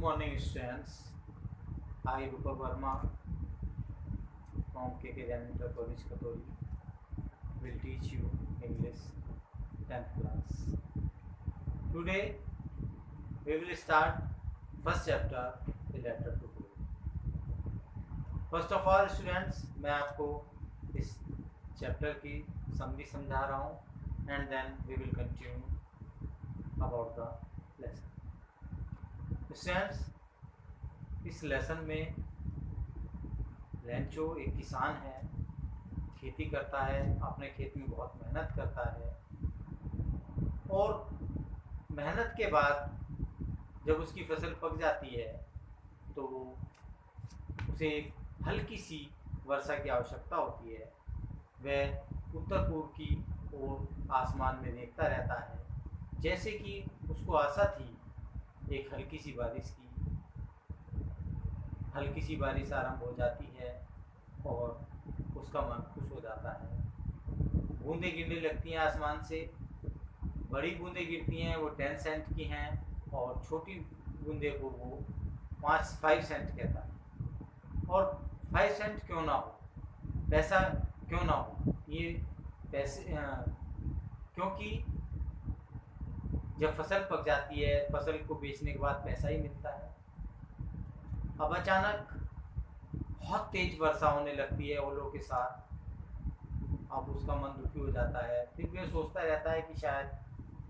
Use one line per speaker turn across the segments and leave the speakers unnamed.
morning, students. I, Rupa Verma from KK Janitor College, Katori, will teach you English 10th class. Today, we will start first chapter, the letter to God. First of all, students, मैं आपको इस chapter की summary समझा रहा हूँ and then we will continue about the lesson. Students, इस lesson में Lencho एक किसान है, खेती करता है, अपने खेत में बहुत मेहनत करता है और मेहनत के बाद जब उसकी फसल पक जाती है तो उसे एक हल्की सी वर्षा की आवश्यकता होती है। वह उत्तर पूर्व की ओर आसमान में देखता रहता है, जैसे कि उसको आशा थी एक हल्की सी बारिश आरंभ हो जाती है और उसका मन खुश हो जाता है। बूंदें गिरने लगती हैं आसमान से। बड़ी बूंदें गिरती हैं वो 10 सेंट की हैं और छोटी बूंदे को वो 5 सेंट कहता है। और 5 सेंट क्यों ना हो, पैसा क्यों ना हो, ये पैसे क्योंकि जब फसल पक जाती है, फसल को बेचने के बाद पैसा ही मिलता है। अब अचानक बहुत तेज वर्षा होने लगती है ओलों के साथ। अब उसका मन दुखी हो जाता है। फिर वह सोचता रहता है कि शायद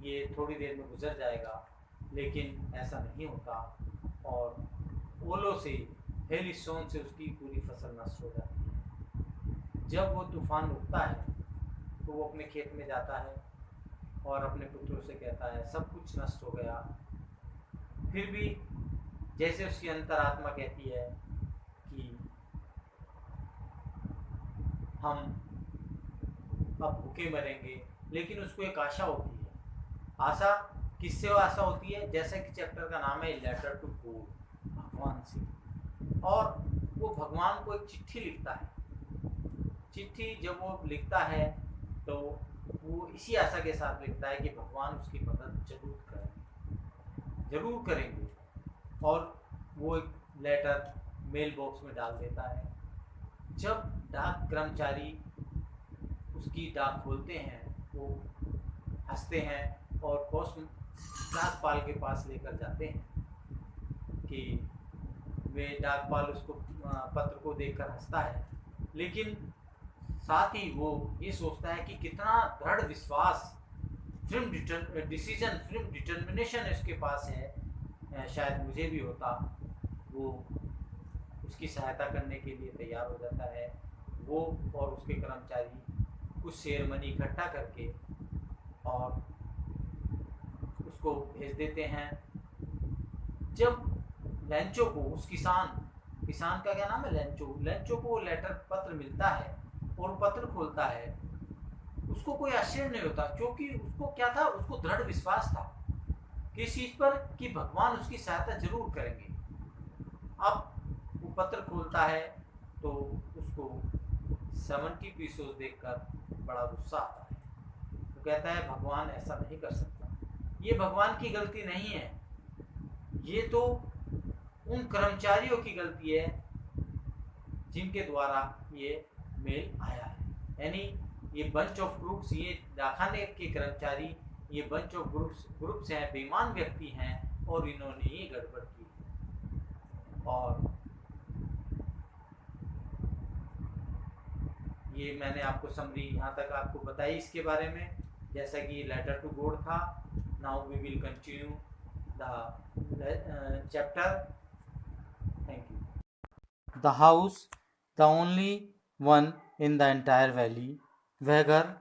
ये थोड़ी देर में गुजर जाएगा, लेकिन ऐसा नहीं होता और ओलों से, हेल स्टोन से उसकी पूरी फसल नष्ट हो जाती है। जब वो तूफान रुकता है तो वो अपने खेत में जाता है और अपने पुत्रों से कहता है सब कुछ नष्ट हो गया। फिर भी जैसे उसकी अंतरात्मा कहती है कि हम अब भूखे मरेंगे, लेकिन उसको एक आशा होती है। आशा किससे आशा होती है? जैसे कि चैप्टर का नाम है लेटर टू गॉड, भगवान से। और वो भगवान को एक चिट्ठी लिखता है। चिट्ठी जब वो लिखता है तो वो इसी आशा के साथ लिखता है कि भगवान उसकी मदद जरूर करेंगे। और वो एक लेटर मेल बॉक्स में डाल देता है। जब डाक कर्मचारी उसकी डाक खोलते हैं वो हंसते हैं और पोस्ट डाकपाल के पास लेकर जाते हैं कि वे डाकपाल उसको पत्र को देखकर हंसता है, लेकिन साथ ही वो ये सोचता है कि कितना दृढ़ विश्वास, फिल्म डिटर्मिनेशन इसके पास है, शायद मुझे भी होता। वो उसकी सहायता करने के लिए तैयार हो जाता है। वो और उसके कर्मचारी कुछ शेयर मनी इकट्ठा करके और उसको भेज देते हैं। जब लेंचो को उस किसान का क्या नाम है, लेंचो को लेटर पत्र मिलता है और पत्र खोलता है, उसको कोई आश्चर्य नहीं होता, क्योंकि उसको क्या था, उसको दृढ़ विश्वास था किस चीज पर, कि भगवान उसकी सहायता जरूर करेंगे। अब वो पत्र खोलता है तो उसको 70 पीसोस देखकर बड़ा गुस्सा आता है। तो कहता है भगवान ऐसा नहीं कर सकता, ये भगवान की गलती नहीं है, ये तो उन कर्मचारियों की गलती है जिनके द्वारा ये मेल आया है। यानी ये बंच ऑफ ग्रुप्स, ये डाकखाने के कर्मचारी, ये बंच ऑफ ग्रुप्स हैं, बेईमान व्यक्ति हैं और इन्होंने ये गड़बड़ की। और ये मैंने आपको समरी यहाँ तक आपको बताई इसके बारे में, जैसा कि लेटर टू गॉड था। Now we will continue the chapter. Thank you. The house, the only one in the entire valley, वह घर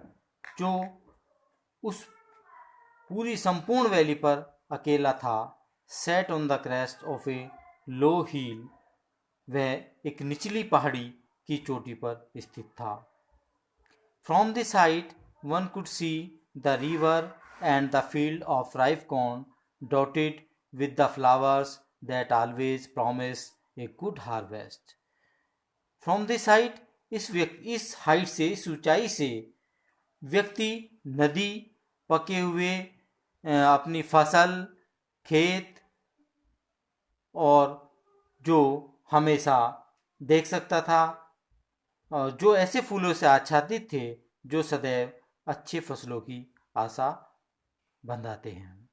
जो उस पूरी संपूर्ण वैली पर अकेला था, set on the crest of a low hill, वह एक निचली पहाड़ी की चोटी पर स्थित था। From the side one could see the river and the field of ripe corn dotted with the flowers that always promise a good harvest. From the side, इस हाइट से, इस ऊंचाई से व्यक्ति नदी, पके हुए अपनी फसल, खेत और जो हमेशा देख सकता था, जो ऐसे फूलों से आच्छादित थे जो सदैव अच्छी फसलों की आशा बंधाते हैं।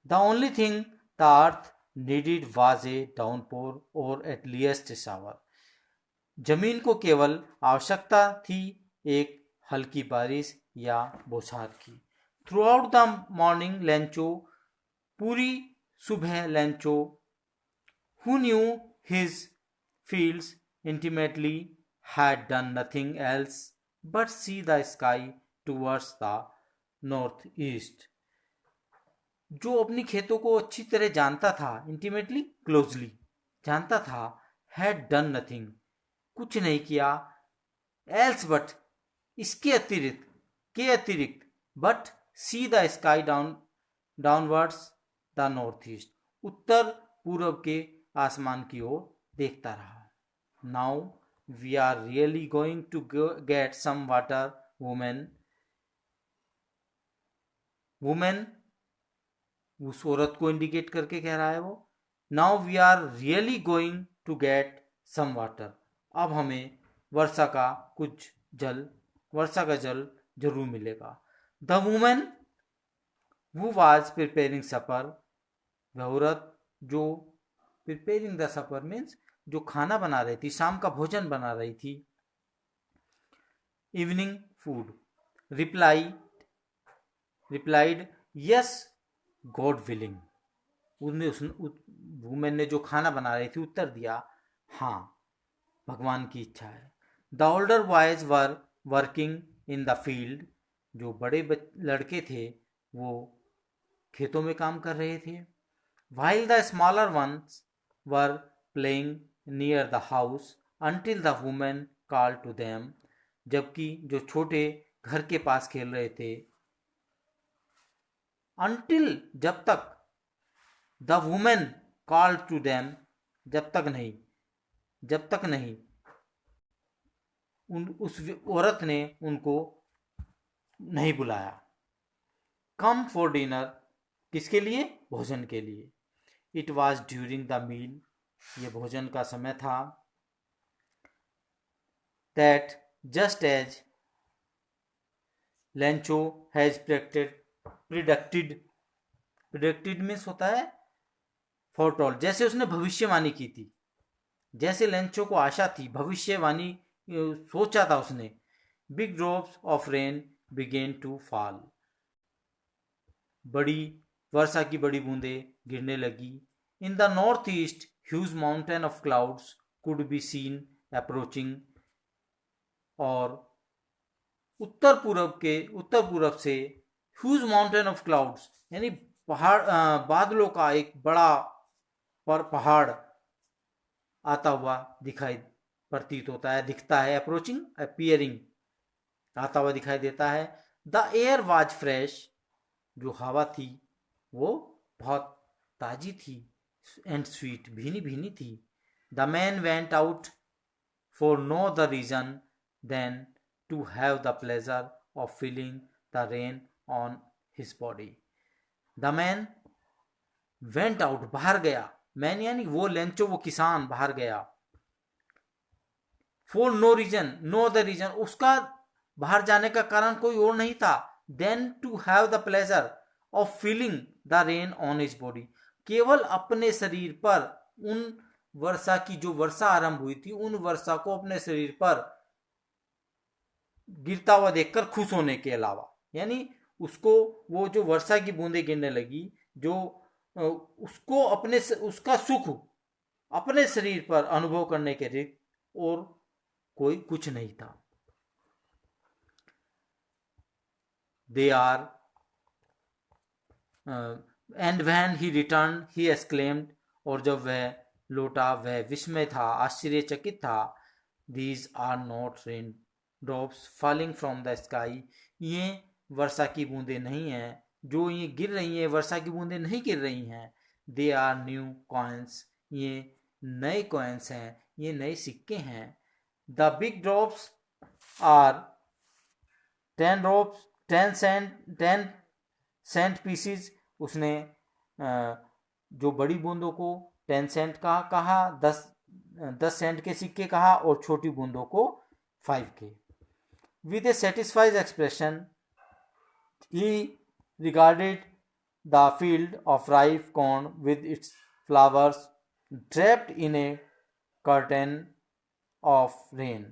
The only thing the earth needed was a downpour or at least a shower. जमीन को केवल आवश्यकता थी एक हल्की बारिश या बौछार की। Through out the morning Lencho, पूरी सुबह Lencho, who knew his fields intimately, had done nothing else but see the sky towards the northeast. जो अपनी खेतों को अच्छी तरह जानता था, इंटीमेटली क्लोजली जानता था, हैड डन नथिंग कुछ नहीं किया, एल्स बट इसके अतिरिक्त, के अतिरिक्त, but see the sky downwards the north east, उत्तर पूर्व के आसमान की ओर देखता रहा। Now we are really going to get some water women, women उस औरत को इंडिकेट करके कह रहा है वो। Now we are really going to get some water, अब हमें वर्षा का जल जरूर मिलेगा। The women who was preparing supper, वह औरत जो प्रिपेयरिंग द सपर मीन्स जो खाना बना रही थी, शाम का भोजन बना रही थी, evening food, replied yes God willing, women ने जो खाना बना रही थी उत्तर दिया, हाँ भगवान की इच्छा है। The older boys were working in the field, जो बड़े लड़के थे वो खेतों में काम कर रहे थे। While the smaller ones were playing near the house until the women call to them, जबकि जो छोटे घर के पास खेल रहे थे, अंटिल जब तक, the women call to them जब तक नहीं उस औरत ने उनको नहीं बुलाया। कम फॉर डिनर, किसके लिए? भोजन के लिए। It was during the meal, ये भोजन का समय था। That just as Lencho has predicted means होता है फोरटोल्ड, जैसे उसने भविष्यवाणी की थी, जैसे लेंचो को आशा थी, भविष्यवाणी सोचा था उसने। Big drops of rain began to fall, वर्षा की बड़ी बूंदें गिरने लगी। In the north east huge mountain of clouds could be seen approaching, और उत्तर पूरब से ह्यूज माउंटेन ऑफ क्लाउड्स यानी पहाड़, बादलों का एक बड़ा पहाड़ आता हुआ दिखाई प्रतीत होता है, दिखता है। अप्रोचिंग, अपीयरिंग, आता हुआ दिखाई देता है। द एयर वाज फ्रेश, जो हवा थी वो बहुत ताजी थी, एंड स्वीट, भीनी भीनी थी। The man went out for no the reason than to have the pleasure of feeling the rain on his body. The man went out, बाहर गया, मैन यानी वो लेंचो, वो किसान बाहर गया। For no reason, no the reason, उसका बाहर जाने का कारण कोई और नहीं था। Than to have the pleasure of feeling the rain on his body, केवल अपने शरीर पर उन वर्षा की, जो वर्षा आरंभ हुई थी, उन वर्षा को अपने शरीर पर गिरता हुआ देखकर खुश होने के अलावा, यानी उसको वो जो वर्षा की बूंदें गिरने लगी, जो उसको उसका सुख अपने शरीर पर अनुभव करने के लिए और कोई कुछ नहीं था। They are and when he return he exclaimed, और जब वह लौटा वह विस्मय था, आश्चर्यचकित था। These are not rain drops falling from the sky, ये वर्षा की बूंदें नहीं हैं जो ये गिर रही हैं, वर्षा की बूंदें नहीं गिर रही हैं। दे आर न्यू कॉइन्स, ये नए कॉइन्स हैं, ये नए सिक्के हैं। The big drops are 10 cent pieces, उसने जो बड़ी बूंदों को 10 सेंट का कहा, 10 सेंट के सिक्के कहा, और छोटी बूंदों को 5 के। With A satisfied expression he regarded the field of ripe corn with its flowers draped in a curtain of rain.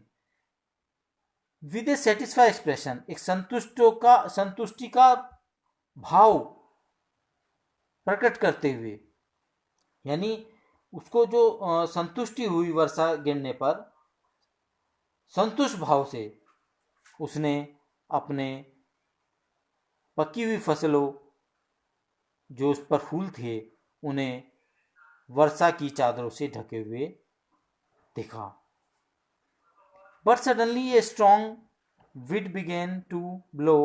With a satisfied expression, एक संतुष्टि का भाव प्रकट करते हुए, यानी उसको जो संतुष्टि हुई वर्षा गिरने पर, संतुष्ट भाव से उसने अपने पकी हुई फसलों जो उस पर फूल थे उन्हें वर्षा की चादरों से ढके हुए देखा। But suddenly a strong wind began to blow,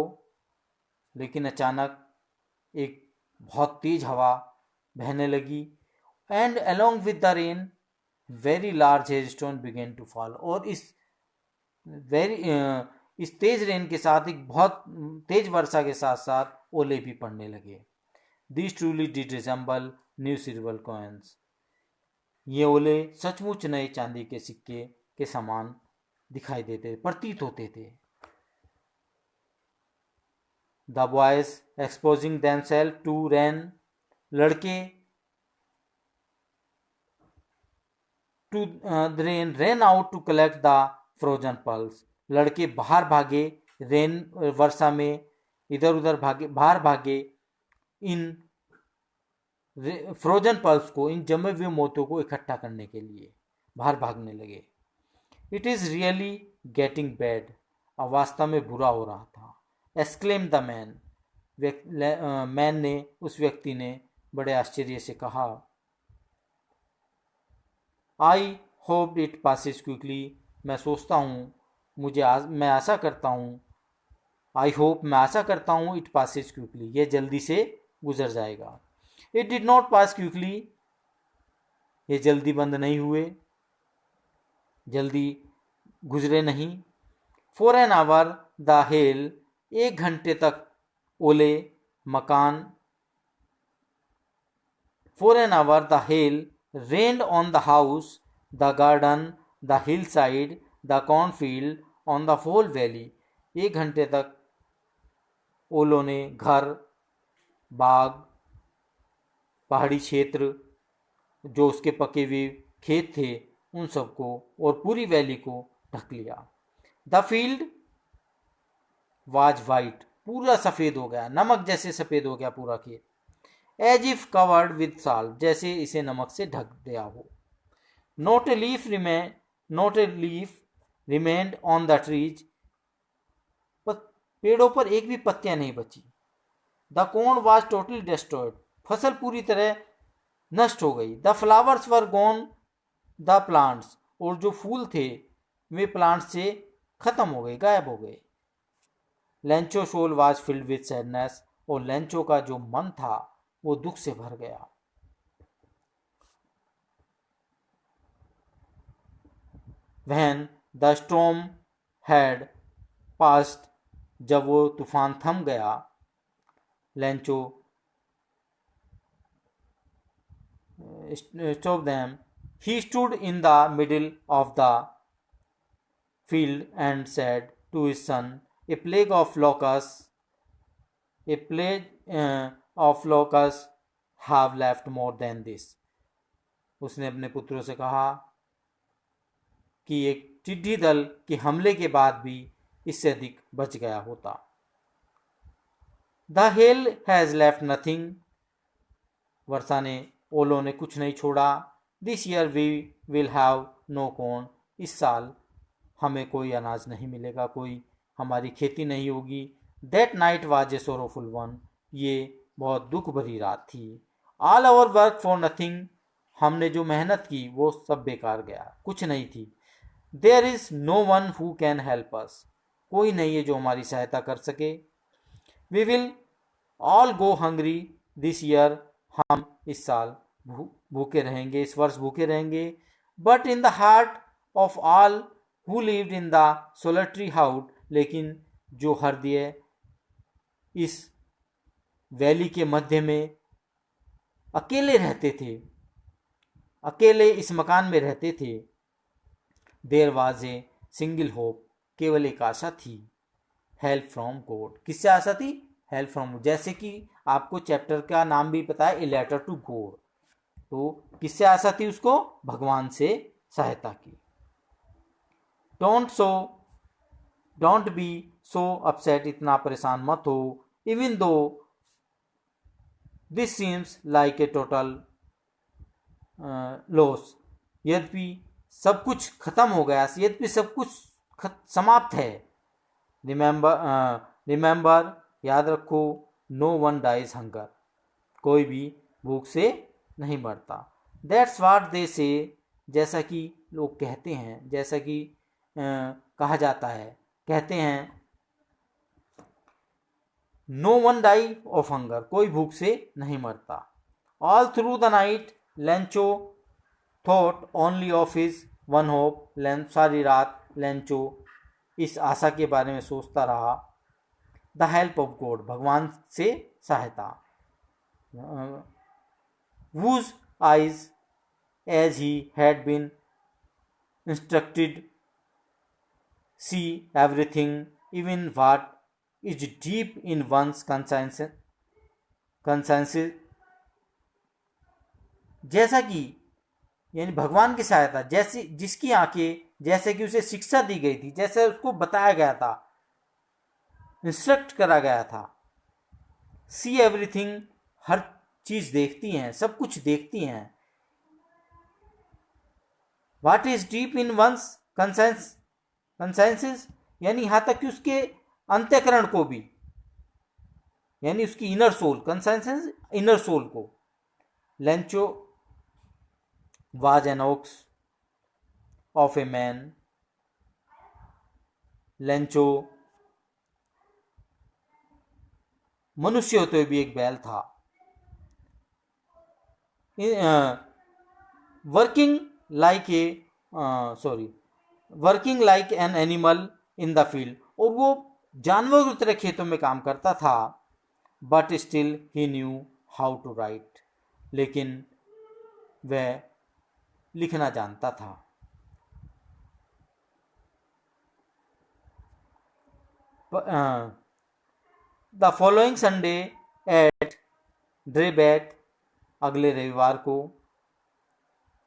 लेकिन अचानक एक बहुत तेज हवा बहने लगी। And along with the rain very large hailstone began to fall, और इस तेज रेन के साथ, एक बहुत तेज वर्षा के साथ साथ ओले भी पड़ने लगे। This truly did resemble new silver coins, ये ओले सचमुच नए चांदी के सिक्के के समान दिखाई देते, प्रतीत होते थे। The boys exposing themselves to rain, लड़के to the rain rain out to collect the frozen pearls, लड़के बाहर भागे, रेन वर्षा में इधर उधर भागे, बाहर भागे इन फ्रोजन पल्स को, इन जमे हुए मोतियों को इकट्ठा करने के लिए बाहर भागने लगे। It is really getting bad, अब वास्तव में बुरा हो रहा था। एक्सक्लेम द मैन, मैन ने, उस व्यक्ति ने बड़े आश्चर्य से कहा। I hope it passes quickly, मैं सोचता हूँ, मैं आशा करता हूँ, आई होप, मैं आशा करता हूँ, इट पासिस क्विकली, ये जल्दी से गुजर जाएगा। It did not pass quickly, ये जल्दी बंद नहीं हुए, जल्दी गुजरे नहीं। For an hour the hail, 1 घंटे तक ओले मकान, for an hour the hail rained on the house, the garden, the hill side, the cornfield, on the whole valley, 1 घंटे तक ओलों ने घर, बाग, पहाड़ी क्षेत्र, जो उसके पके हुए खेत थे, उन सबको और पूरी वैली को ढक लिया। द फील्ड वाज वाइट, पूरा सफ़ेद हो गया, नमक जैसे सफ़ेद हो गया पूरा खेत। As if covered with salt, जैसे इसे नमक से ढक दिया हो। Not a leaf remained on the trees, पेड़ों पर एक भी पत्तियां नहीं बची। The corn was totally destroyed, फसल पूरी तरह नष्ट हो गई। The flowers were gone the plants, और जो फूल थे वे प्लांट से खत्म हो गए, गायब हो गए। Lencho soul was filled with sadness, और लेंचो का जो मन था वो दुख से भर गया। When the storm had passed, जब वो तूफान थम गया, Lencho stopped them. He stood in the middle of the field and said to his son, a plague of locusts have left more than this. उसने अपने पुत्रों से कहा कि एक टिड्डी दल के हमले के बाद भी इससे अधिक बच गया होता। The hail has left nothing, वर्षा ने, ओलों ने कुछ नहीं छोड़ा। This year we will have no corn, इस साल हमें कोई अनाज नहीं मिलेगा, कोई हमारी खेती नहीं होगी। That night was a sorrowful one, ये बहुत दुख भरी रात थी। All our work for nothing, हमने जो मेहनत की वो सब बेकार गया, कुछ नहीं थी। There is no one who can help us, कोई नहीं है जो हमारी सहायता कर सके। We will all go hungry this year, हम इस साल भूखे रहेंगे, इस वर्ष भूखे रहेंगे। But in the heart of all who lived in the solitary house, लेकिन जो हृदय इस वैली के मध्य में अकेले रहते थे, अकेले इस मकान में रहते थे। There was a single hope, केवल एक आशा थी। हेल्प फ्रॉम गॉड, किससे आशा थी? हेल्प फ्रॉम, जैसे कि आपको चैप्टर का नाम भी पता है, ए लेटर टू गॉड, तो किससे आशा थी उसको? भगवान से सहायता की। डोंट बी सो अपसेट, इतना परेशान मत हो। Even though this seems like a total loss, यद्यपि सब कुछ खत्म हो गया, यद्यपि सब कुछ समाप्त है। रिमेंबर, याद रखो, नो वन डाइज हंगर, कोई भी भूख से नहीं मरता। दैट्स व्हाट दे से, जैसा कि लोग कहते हैं, जैसा कि कहा जाता है, कहते हैं, no one die of hunger, कोई भूख से नहीं मरता। All through the night Lencho thought only of his one hope, सारी रात लेंचो इस आशा के बारे में सोचता रहा। द हेल्प ऑफ गॉड, भगवान से सहायता। whose eyes, as he had been instructed, see everything, even what is deep in one's conscience, जैसा कि, यानी भगवान की सहायता, जैसी जिसकी आंखें, जैसे कि उसे शिक्षा दी गई थी, जैसे उसको बताया गया था, इंस्ट्रक्ट करा गया था। सी एवरीथिंग, हर चीज देखती हैं, सब कुछ देखती हैं। What is deep in one's consciences, यानी यहां तक कि उसके अंत्यकरण को भी, यानी उसकी inner soul, consciences inner soul को। Lencho was an ox of a man, Lencho मनुष्य होते हुए भी एक बैल था। Working like an animal in the field, और वो जानवर की तरह खेतों में काम करता था। But still he knew how to write, लेकिन वह लिखना जानता था। The following Sunday at daybreak, अगले रविवार को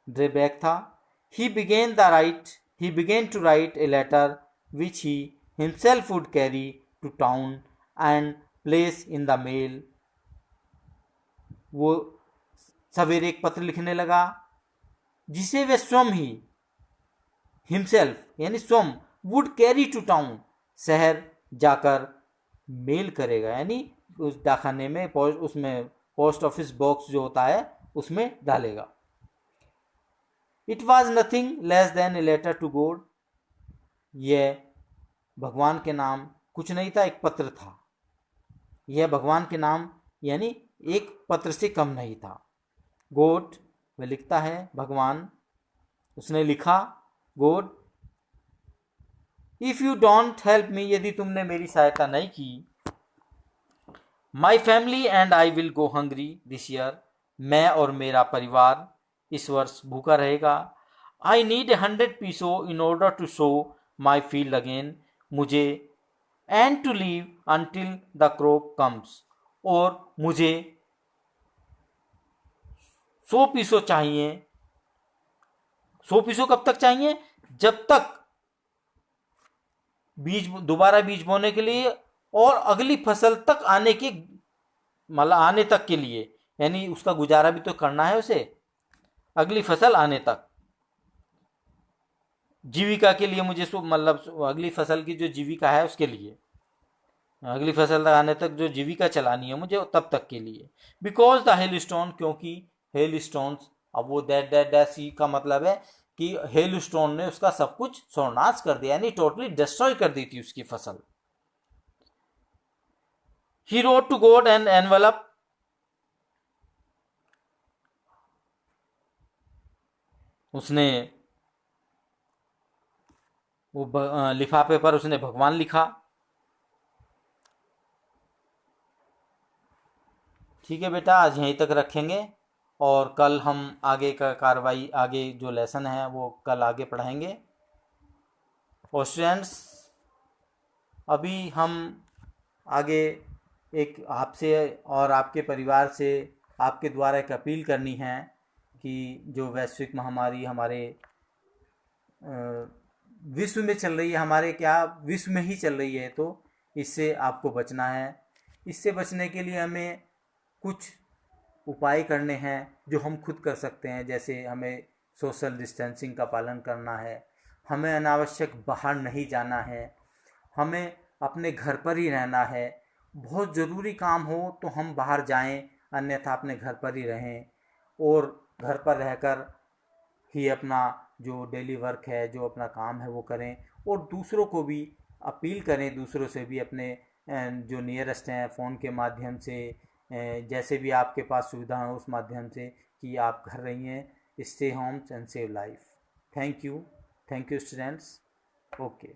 ड्रेबैक था। he began to write a letter which he himself would carry to town and place in the mail. वो सवेरे एक पत्र लिखने लगा जिसे वह स्वयं ही, हिमसेल्फ यानी स्वयं, वुड कैरी टू टाउन, शहर जाकर मेल करेगा, यानी उस डाकखाने में, उसमें पोस्ट ऑफिस बॉक्स जो होता है उसमें डालेगा। It was nothing less than a letter to God, यह भगवान के नाम कुछ नहीं था, एक पत्र था। यह भगवान के नाम यानी एक पत्र से कम नहीं था। गॉड, वह लिखता है, भगवान, उसने लिखा, God, if you don't help me, यदि तुमने मेरी सहायता नहीं की, my family and I will go hungry this year, मैं और मेरा परिवार इस वर्ष भूखा रहेगा। I need 100 pesos in order to sow my field again, मुझे, and to live until the crop comes, और मुझे 100 पीसो चाहिए। 100 पीसो कब तक चाहिए? जब तक दोबारा बीज बोने के लिए और अगली फसल तक आने की, मतलब आने तक के लिए, यानी उसका गुजारा भी तो करना है उसे, अगली फसल आने तक, जीविका के लिए मुझे, मतलब अगली फसल की जो जीविका है उसके लिए, अगली फसल तक आने तक जो जीविका चलानी है मुझे, तब तक के लिए। बिकॉज द हेल स्टोन, क्योंकि हेल स्टोन्स, अब वो दैट का मतलब है कि हेल स्टोन ने उसका सब कुछ सर्वनाश कर दिया, यानी टोटली डिस्ट्रॉय कर दी थी उसकी फसल। He wrote to God an envelope, उसने वो लिफाफे पर उसने भगवान लिखा। ठीक है बेटा, आज यहीं तक रखेंगे। और कल हम आगे का कार्रवाई, आगे जो लेसन है वो कल आगे पढ़ाएंगे। और स्टूडेंट्स, अभी हम आगे एक आपसे और आपके परिवार से आपके द्वारा एक अपील करनी है कि जो वैश्विक महामारी हमारे विश्व में चल रही है, हमारे क्या विश्व में ही चल रही है, तो इससे आपको बचना है। इससे बचने के लिए हमें कुछ उपाय करने हैं जो हम खुद कर सकते हैं। जैसे हमें सोशल डिस्टेंसिंग का पालन करना है, हमें अनावश्यक बाहर नहीं जाना है, हमें अपने घर पर ही रहना है। बहुत ज़रूरी काम हो तो हम बाहर जाएं, अन्यथा अपने घर पर ही रहें और घर पर रहकर ही अपना जो डेली वर्क है, जो अपना काम है वो करें। और दूसरों को भी अपील करें, दूसरों से भी अपने जो नियरेस्ट हैं फ़ोन के माध्यम से, जैसे भी आपके पास सुविधा हो उस माध्यम से, कि आप घर रहिए, stay home and save life. Thank you students. Okay.